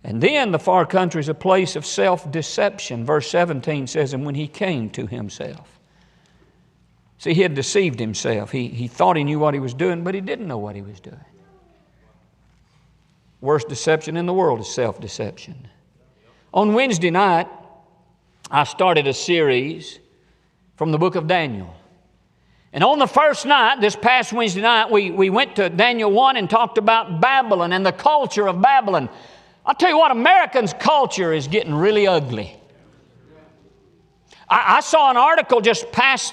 And then the far country is a place of self-deception. Verse 17 says, and when he came to himself. See, he had deceived himself. He thought he knew what he was doing, but he didn't know what he was doing. Worst deception in the world is self-deception. On Wednesday night, I started a series from the book of Daniel. And on the first night, this past Wednesday night, we went to Daniel 1 and talked about Babylon and the culture of Babylon. I'll tell you what, Americans' culture is getting really ugly. I saw an article just pass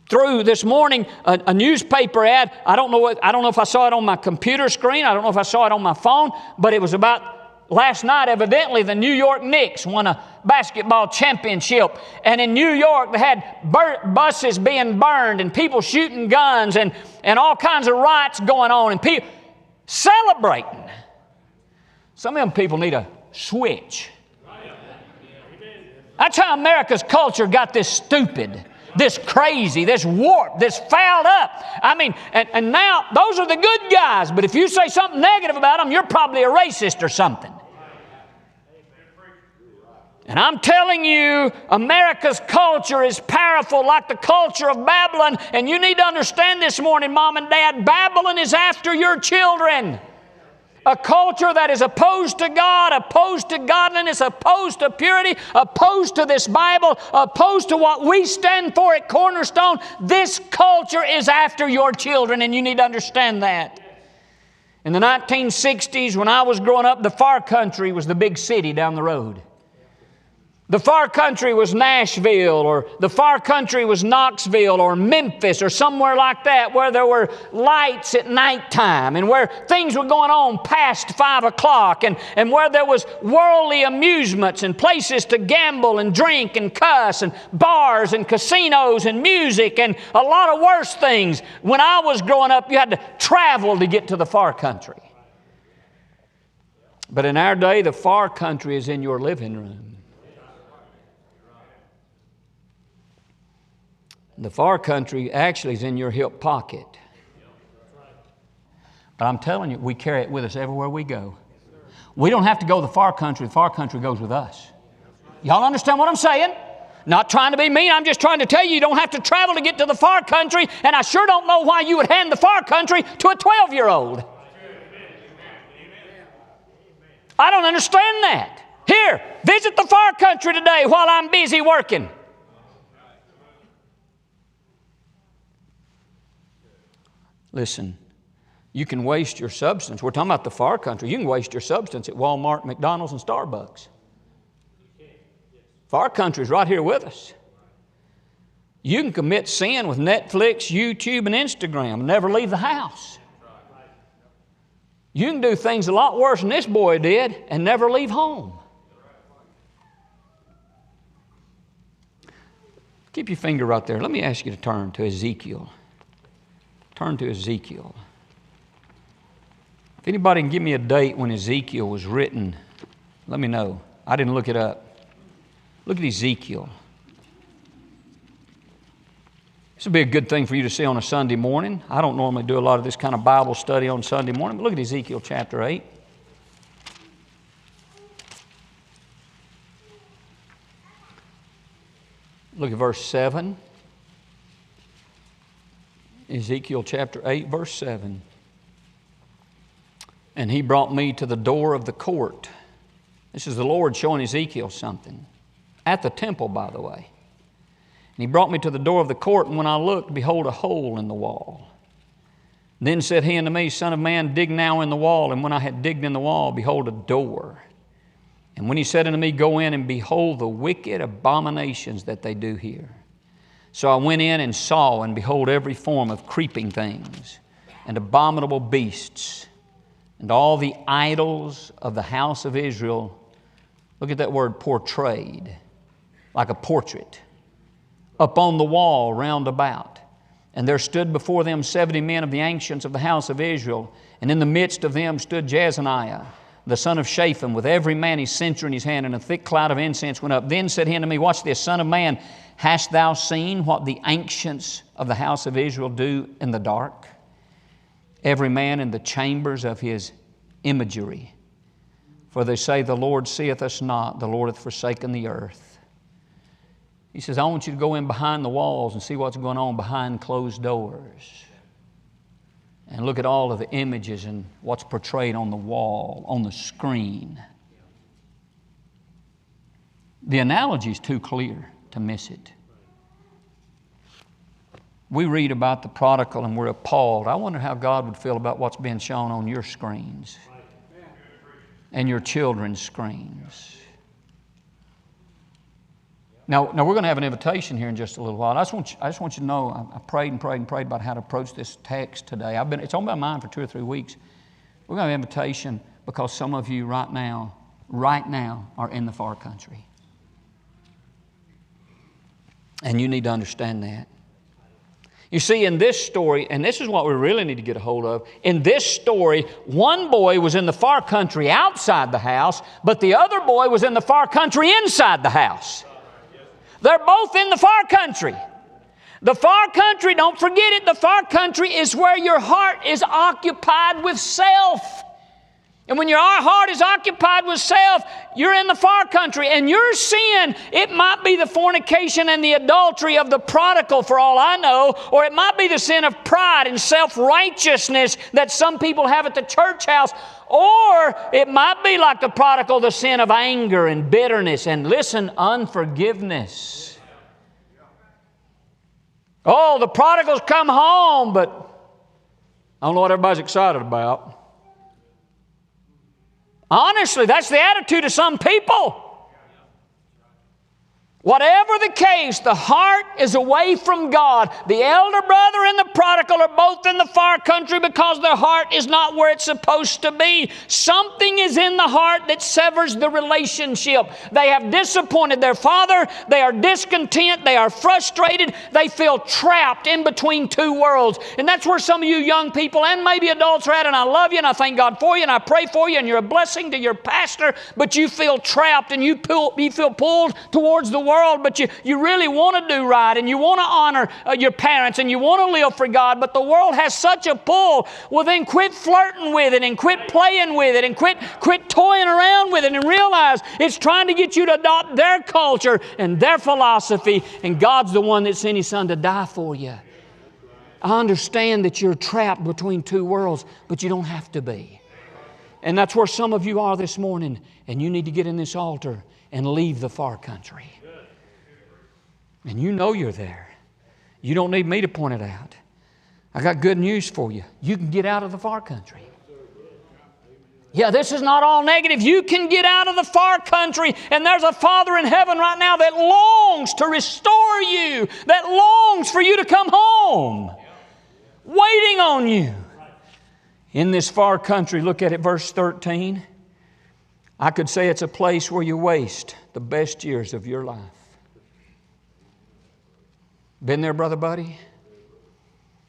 through this morning, a newspaper ad. I don't know if I saw it on my computer screen. I don't know if I saw it on my phone, but it was about last night. Evidently, the New York Knicks won a basketball championship. And in New York, they had buses being burned and people shooting guns and all kinds of riots going on and people celebrating. Some of them people need a switch. That's how America's culture got this stupid, this crazy, this warped, this fouled up. I mean, and now those are the good guys, but if you say something negative about them, you're probably a racist or something. And I'm telling you, America's culture is powerful like the culture of Babylon, and you need to understand this morning, Mom and Dad, Babylon is after your children. A culture that is opposed to God, opposed to godliness, opposed to purity, opposed to this Bible, opposed to what we stand for at Cornerstone. This culture is after your children, and you need to understand that. In the 1960s, when I was growing up, the far country was the big city down the road. The far country was Nashville, or the far country was Knoxville or Memphis or somewhere like that, where there were lights at nighttime and where things were going on past 5 o'clock and where there was worldly amusements and places to gamble and drink and cuss and bars and casinos and music and a lot of worse things. When I was growing up, you had to travel to get to the far country. But in our day, the far country is in your living room. The far country actually is in your hip pocket. But I'm telling you, we carry it with us everywhere we go. We don't have to go to the far country goes with us. Y'all understand what I'm saying? Not trying to be mean, I'm just trying to tell you don't have to travel to get to the far country, and I sure don't know why you would hand the far country to a 12-year-old. I don't understand that. Here, visit the far country today while I'm busy working. Listen, you can waste your substance. We're talking about the far country. You can waste your substance at Walmart, McDonald's, and Starbucks. Far country is right here with us. You can commit sin with Netflix, YouTube, and Instagram and never leave the house. You can do things a lot worse than this boy did and never leave home. Keep your finger right there. Let me ask you to turn to Ezekiel. Turn to Ezekiel. If anybody can give me a date when Ezekiel was written, let me know. I didn't look it up. Look at Ezekiel. This would be a good thing for you to see on a Sunday morning. I don't normally do a lot of this kind of Bible study on Sunday morning, but look at Ezekiel chapter 8. Look at verse 7. Ezekiel chapter 8, verse 7. And he brought me to the door of the court. This is the Lord showing Ezekiel something. At the temple, by the way. And he brought me to the door of the court, and when I looked, behold, a hole in the wall. Then said he unto me, Son of man, dig now in the wall. And when I had digged in the wall, behold, a door. And when he said unto me, Go in and behold the wicked abominations that they do here. So I went in and saw, and behold, every form of creeping things, and abominable beasts, and all the idols of the house of Israel. Look at that word, portrayed, like a portrait, upon the wall round about. And there stood before them 70 men of the ancients of the house of Israel, and in the midst of them stood Jezaniah, the son of Shaphan, with every man his censer in his hand, and a thick cloud of incense went up. Then said he unto me, Watch this, Son of man, hast thou seen what the ancients of the house of Israel do in the dark? Every man in the chambers of his imagery. For they say, the Lord seeth us not, the Lord hath forsaken the earth. He says, I want you to go in behind the walls and see what's going on behind closed doors. And look at all of the images and what's portrayed on the wall, on the screen. The analogy is too clear to miss it. We read about the prodigal and we're appalled. I wonder how God would feel about what's being shown on your screens and your children's screens. Now we're going to have an invitation here in just a little while. I just want you to know, I prayed and prayed and prayed about how to approach this text today. It's on my mind for 2 or 3 weeks. We're going to have an invitation because some of you right now are in the far country. And you need to understand that. You see, in this story, and this is what we really need to get a hold of, in this story, one boy was in the far country outside the house, but the other boy was in the far country inside the house. They're both in the far country. The far country, don't forget it, the far country is where your heart is occupied with self. And when your heart is occupied with self, you're in the far country. And your sin, it might be the fornication and the adultery of the prodigal for all I know, or it might be the sin of pride and self-righteousness that some people have at the church house, or it might be like the prodigal, the sin of anger and bitterness and, listen, unforgiveness. Oh, the prodigal's come home, but I don't know what everybody's excited about. Honestly, that's the attitude of some people. Whatever the case, the heart is away from God. The elder brother and the prodigal are both in the far country because their heart is not where it's supposed to be. Something is in the heart that severs the relationship. They have disappointed their father. They are discontent. They are frustrated. They feel trapped in between two worlds. And that's where some of you young people and maybe adults are at. And I love you and I thank God for you and I pray for you and you're a blessing to your pastor. But you feel trapped and you feel pulled towards the world. But you really want to do right and you want to honor your parents and you want to live for God, but the world has such a pull. Well, then quit flirting with it and quit playing with it and quit toying around with it and realize it's trying to get you to adopt their culture and their philosophy, and God's the one that sent His Son to die for you. I understand that you're trapped between two worlds, but you don't have to be. And that's where some of you are this morning, and you need to get in this altar and leave the far country. And you know you're there. You don't need me to point it out. I got good news for you. You can get out of the far country. Yeah, this is not all negative. You can get out of the far country, and there's a Father in heaven right now that longs to restore you, that longs for you to come home, waiting on you. In this far country, look at it, verse 13. I could say it's a place where you waste the best years of your life. Been there, Brother Buddy?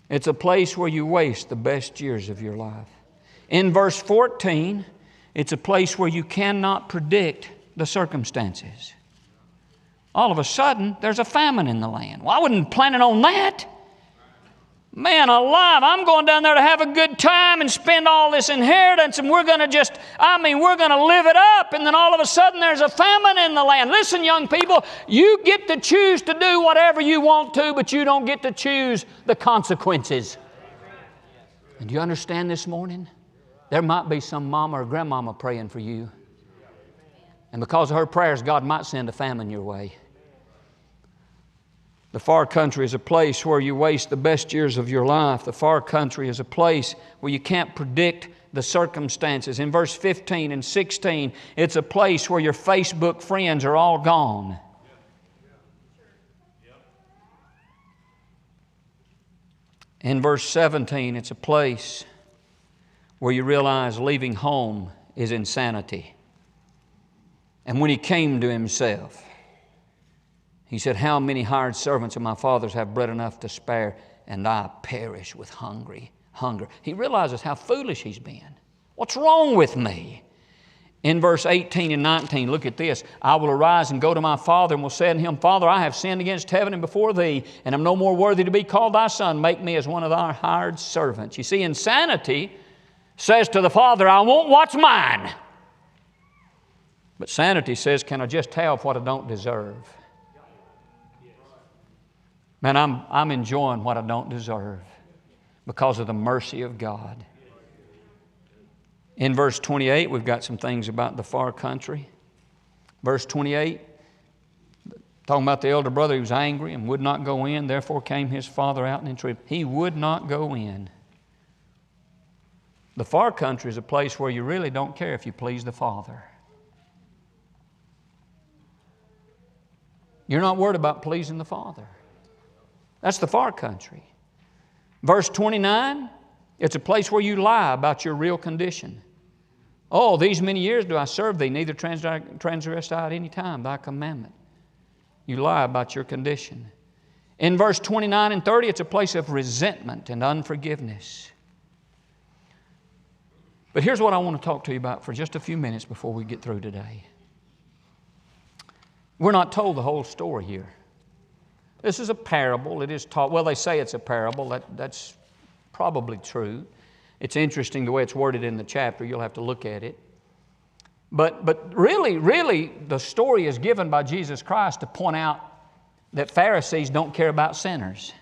It's a place where you waste the best years of your life. In verse 14, it's a place where you cannot predict the circumstances. All of a sudden, there's a famine in the land. Well, I wasn't planning on that. Man alive, I'm going down there to have a good time and spend all this inheritance, and we're going to live it up, and then all of a sudden there's a famine in the land. Listen, young people, you get to choose to do whatever you want to, but you don't get to choose the consequences. And do you understand this morning? There might be some mama or grandmama praying for you. And because of her prayers, God might send a famine your way. The far country is a place where you waste the best years of your life. The far country is a place where you can't predict the circumstances. In verse 15 and 16, it's a place where your Facebook friends are all gone. In verse 17, it's a place where you realize leaving home is insanity. And when he came to himself, he said, how many hired servants of my father's have bread enough to spare, and I perish with hunger. He realizes how foolish he's been. What's wrong with me? In verse 18 and 19, look at this. I will arise and go to my father and will say unto him, Father, I have sinned against heaven and before thee, and am no more worthy to be called thy son. Make me as one of thy hired servants. You see, insanity says to the father, I want what's mine. But sanity says, can I just have what I don't deserve? Man, I'm enjoying what I don't deserve because of the mercy of God. In verse 28, we've got some things about the far country. Verse 28, talking about the elder brother who was angry and would not go in. Therefore came his father out and entreated. He would not go in. The far country is a place where you really don't care if you please the Father. You're not worried about pleasing the Father. That's the far country. Verse 29, it's a place where you lie about your real condition. Oh, these many years do I serve thee, neither transgress I at any time thy commandment. You lie about your condition. In verse 29 and 30, it's a place of resentment and unforgiveness. But here's what I want to talk to you about for just a few minutes before we get through today. We're not told the whole story here. This is a parable. It is taught. Well, they say it's a parable. That's probably true. It's interesting the way it's worded in the chapter. You'll have to look at it. But really, the story is given by Jesus Christ to point out that Pharisees don't care about sinners.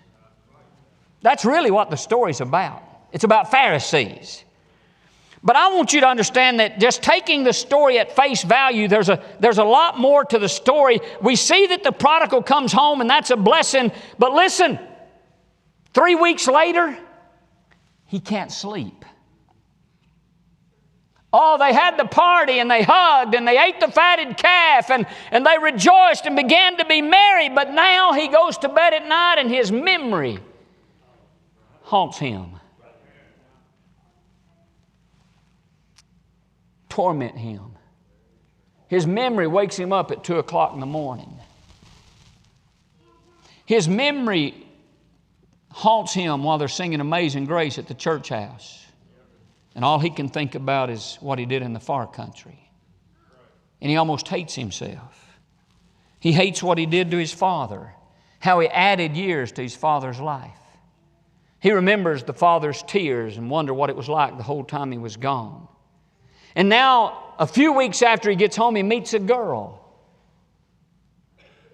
That's really what the story's about. It's about Pharisees. But I want you to understand that just taking the story at face value, there's a lot more to the story. We see that the prodigal comes home, and that's a blessing. But listen, 3 weeks later, he can't sleep. Oh, they had the party, and they hugged, and they ate the fatted calf, and they rejoiced and began to be merry. But now he goes to bed at night, and his memory haunts him. Torment him. His memory wakes him up at 2 o'clock in the morning. His memory haunts him while they're singing Amazing Grace at the church house. And all he can think about is what he did in the far country. And he almost hates himself. He hates what he did to his father, how he added years to his father's life. He remembers the father's tears and wonder what it was like the whole time he was gone. And now, a few weeks after he gets home, he meets a girl.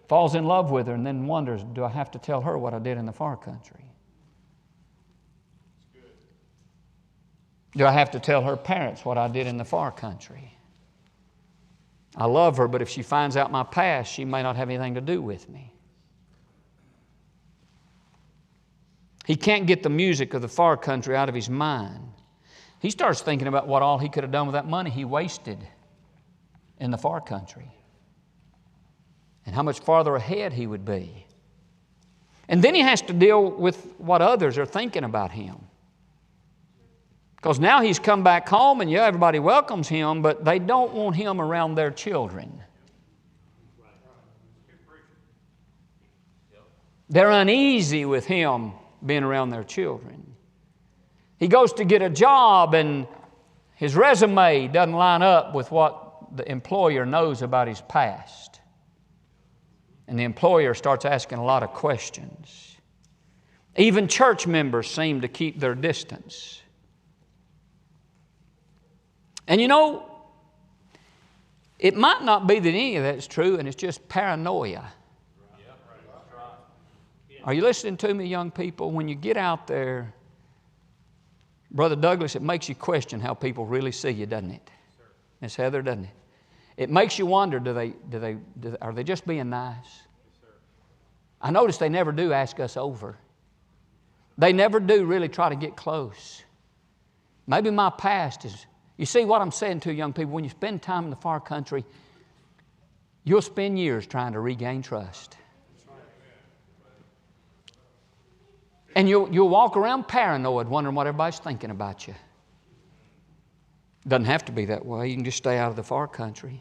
Falls in love with her and then wonders, do I have to tell her what I did in the far country? Do I have to tell her parents what I did in the far country? I love her, but if she finds out my past, she may not have anything to do with me. He can't get the music of the far country out of his mind. He starts thinking about what all he could have done with that money he wasted in the far country, and how much farther ahead he would be. And then he has to deal with what others are thinking about him. Because now he's come back home, and everybody welcomes him, but they don't want him around their children. They're uneasy with him being around their children. He goes to get a job, and his resume doesn't line up with what the employer knows about his past. And the employer starts asking a lot of questions. Even church members seem to keep their distance. And you know, it might not be that any of that is true, and it's just paranoia. Are you listening to me, young people? When you get out there, Brother Douglas, it makes you question how people really see you, doesn't it? Miss Heather, doesn't it? It makes you wonder, are they just being nice? I notice they never do ask us over. They never do really try to get close. Maybe my past is, you see what I'm saying to young people, when you spend time in the far country, you'll spend years trying to regain trust. And you'll walk around paranoid, wondering what everybody's thinking about you. Doesn't have to be that way. You can just stay out of the far country.